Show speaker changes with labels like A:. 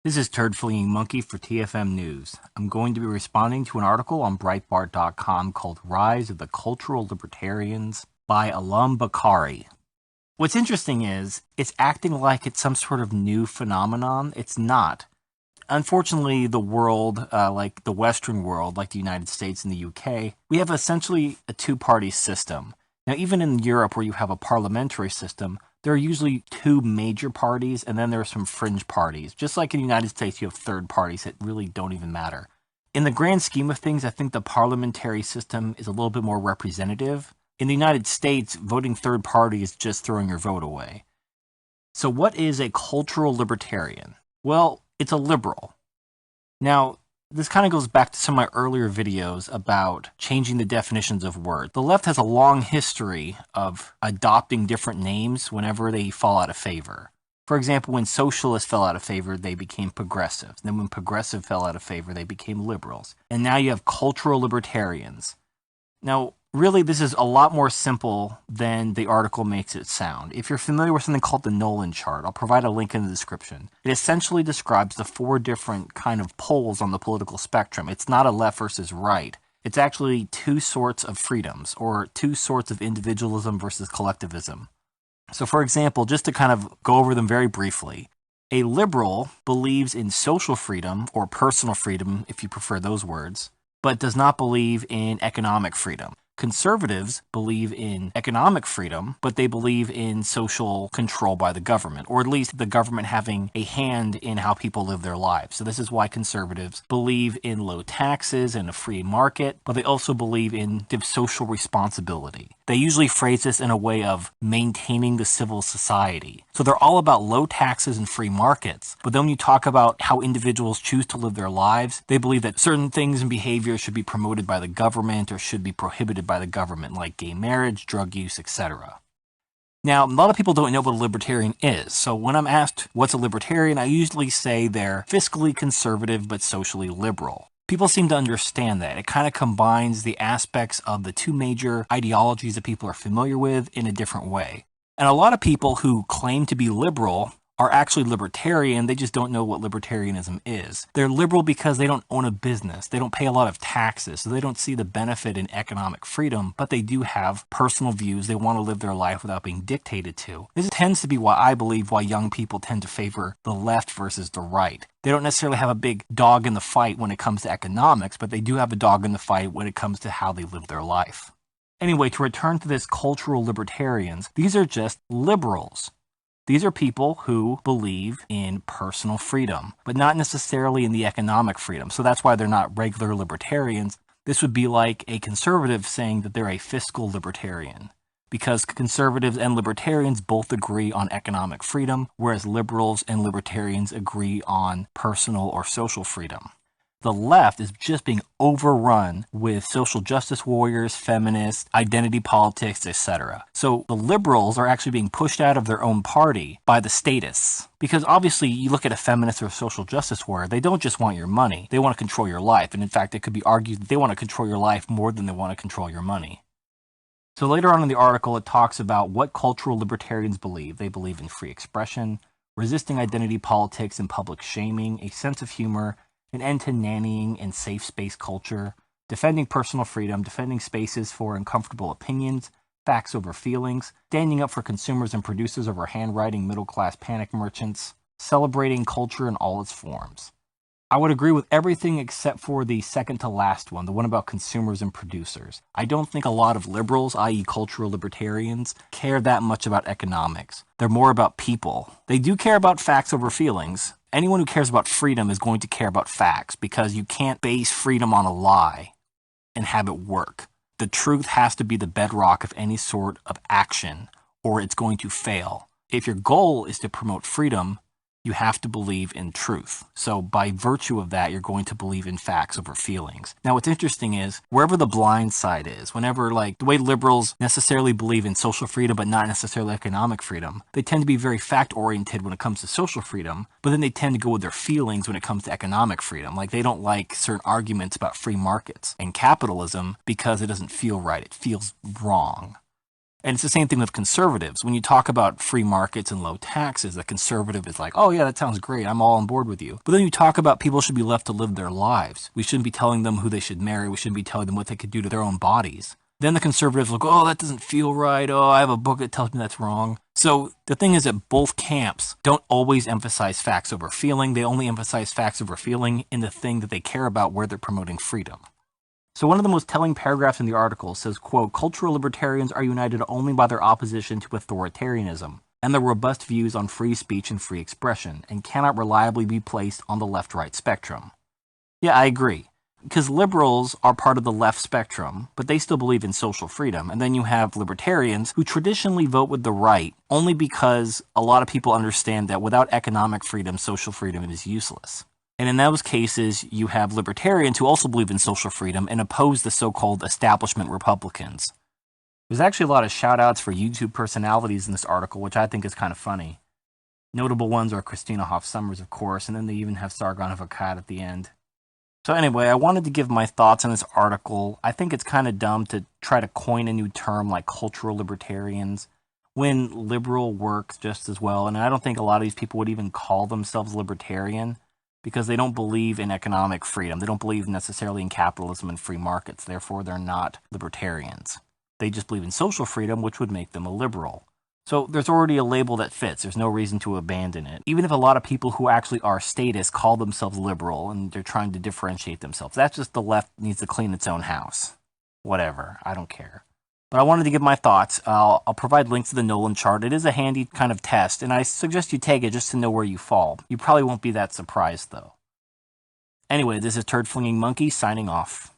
A: This is Turd Fleeing Monkey for TFM News. I'm going to be responding to an article on Breitbart.com called Rise of the Cultural Libertarians by Alam Bakari. What's interesting is, it's acting like it's some sort of new phenomenon. It's not. Unfortunately, the world, like the Western world, like the United States and the UK, we have essentially a two-party system. Now, even in Europe, where you have a parliamentary system, there are usually two major parties, and then there are some fringe parties. Just like in the United States, you have third parties that really don't even matter. In the grand scheme of things, I think the parliamentary system is a little bit more representative. In the United States, voting third party is just throwing your vote away. So what is a cultural libertarian? Well, it's a liberal. Now, this kind of goes back to some of my earlier videos about changing the definitions of words. The left has a long history of adopting different names whenever they fall out of favor. For example, when socialists fell out of favor, they became progressives. Then when progressive fell out of favor, they became liberals. And now you have cultural libertarians. Now, really, this is a lot more simple than the article makes it sound. If you're familiar with something called the Nolan chart, I'll provide a link in the description. It essentially describes the four different kind of poles on the political spectrum. It's not a left versus right. It's actually two sorts of freedoms, or two sorts of individualism versus collectivism. So for example, just to kind of go over them very briefly, a liberal believes in social freedom, or personal freedom, if you prefer those words, but does not believe in economic freedom. Conservatives believe in economic freedom, but they believe in social control by the government, or at least the government having a hand in how people live their lives. So this is why conservatives believe in low taxes and a free market, but they also believe in social responsibility. They usually phrase this in a way of maintaining the civil society. So they're all about low taxes and free markets. But then when you talk about how individuals choose to live their lives, they believe that certain things and behaviors should be promoted by the government or should be prohibited by the government, like gay marriage, drug use, etc. Now, a lot of people don't know what a libertarian is. So when I'm asked what's a libertarian, I usually say they're fiscally conservative but socially liberal. People seem to understand that. It kind of combines the aspects of the two major ideologies that people are familiar with in a different way. And a lot of people who claim to be liberal are actually libertarian, they just don't know what libertarianism is. They're liberal because they don't own a business, they don't pay a lot of taxes, so they don't see the benefit in economic freedom, but they do have personal views, they want to live their life without being dictated to. This tends to be why I believe why young people tend to favor the left versus the right. They don't necessarily have a big dog in the fight when it comes to economics, but they do have a dog in the fight when it comes to how they live their life. Anyway, to return to this cultural libertarians, these are just liberals. These are people who believe in personal freedom, but not necessarily in the economic freedom. So that's why they're not regular libertarians. This would be like a conservative saying that they're a fiscal libertarian, because conservatives and libertarians both agree on economic freedom, whereas liberals and libertarians agree on personal or social freedom. The left is just being overrun with social justice warriors, feminists, identity politics, etc. So the liberals are actually being pushed out of their own party by the statists. Because obviously you look at a feminist or a social justice warrior, they don't just want your money, they want to control your life. And in fact, it could be argued that they want to control your life more than they want to control your money. So later on in the article, it talks about what cultural libertarians believe. They believe in free expression, resisting identity politics and public shaming, a sense of humor, an end to nannying and safe space culture, defending personal freedom, defending spaces for uncomfortable opinions, facts over feelings, standing up for consumers and producers over handwriting middle-class panic merchants, celebrating culture in all its forms. I would agree with everything except for the second to last one, the one about consumers and producers. I don't think a lot of liberals, i.e. cultural libertarians, care that much about economics. They're more about people. They do care about facts over feelings. Anyone who cares about freedom is going to care about facts, because you can't base freedom on a lie and have it work. The truth has to be the bedrock of any sort of action, or it's going to fail. If your goal is to promote freedom, you have to believe in truth. So by virtue of that, you're going to believe in facts over feelings. Now, what's interesting is, wherever the blind side is, whenever like the way liberals necessarily believe in social freedom, but not necessarily economic freedom, they tend to be very fact-oriented when it comes to social freedom, but then they tend to go with their feelings when it comes to economic freedom. Like they don't like certain arguments about free markets and capitalism because it doesn't feel right. It feels wrong. And it's the same thing with conservatives. When you talk about free markets and low taxes, the conservative is like, oh yeah, that sounds great. I'm all on board with you. But then you talk about people should be left to live their lives. We shouldn't be telling them who they should marry. We shouldn't be telling them what they could do to their own bodies. Then the conservatives will go, oh, that doesn't feel right. Oh, I have a book that tells me that's wrong. So the thing is that both camps don't always emphasize facts over feeling. They only emphasize facts over feeling in the thing that they care about where they're promoting freedom. So one of the most telling paragraphs in the article says, quote, cultural libertarians are united only by their opposition to authoritarianism and their robust views on free speech and free expression, and cannot reliably be placed on the left-right spectrum. Yeah, I agree. Because liberals are part of the left spectrum, but they still believe in social freedom. And then you have libertarians who traditionally vote with the right only because a lot of people understand that without economic freedom, social freedom is useless. And in those cases, you have libertarians who also believe in social freedom and oppose the so-called establishment Republicans. There's actually a lot of shout-outs for YouTube personalities in this article, which I think is kind of funny. Notable ones are Christina Hoff Sommers, of course, and then they even have Sargon of Akkad at the end. So anyway, I wanted to give my thoughts on this article. I think it's kind of dumb to try to coin a new term like cultural libertarians when liberal works just as well. And I don't think a lot of these people would even call themselves libertarian, because they don't believe in economic freedom. They don't believe necessarily in capitalism and free markets. Therefore, they're not libertarians. They just believe in social freedom, which would make them a liberal. So there's already a label that fits. There's no reason to abandon it. Even if a lot of people who actually are statists call themselves liberal and they're trying to differentiate themselves, that's just the left needs to clean its own house. Whatever. I don't care. But I wanted to give my thoughts. I'll provide links to the Nolan chart. It is a handy kind of test, and I suggest you take it just to know where you fall. You probably won't be that surprised, though. Anyway, this is Turd Flinging Monkey signing off.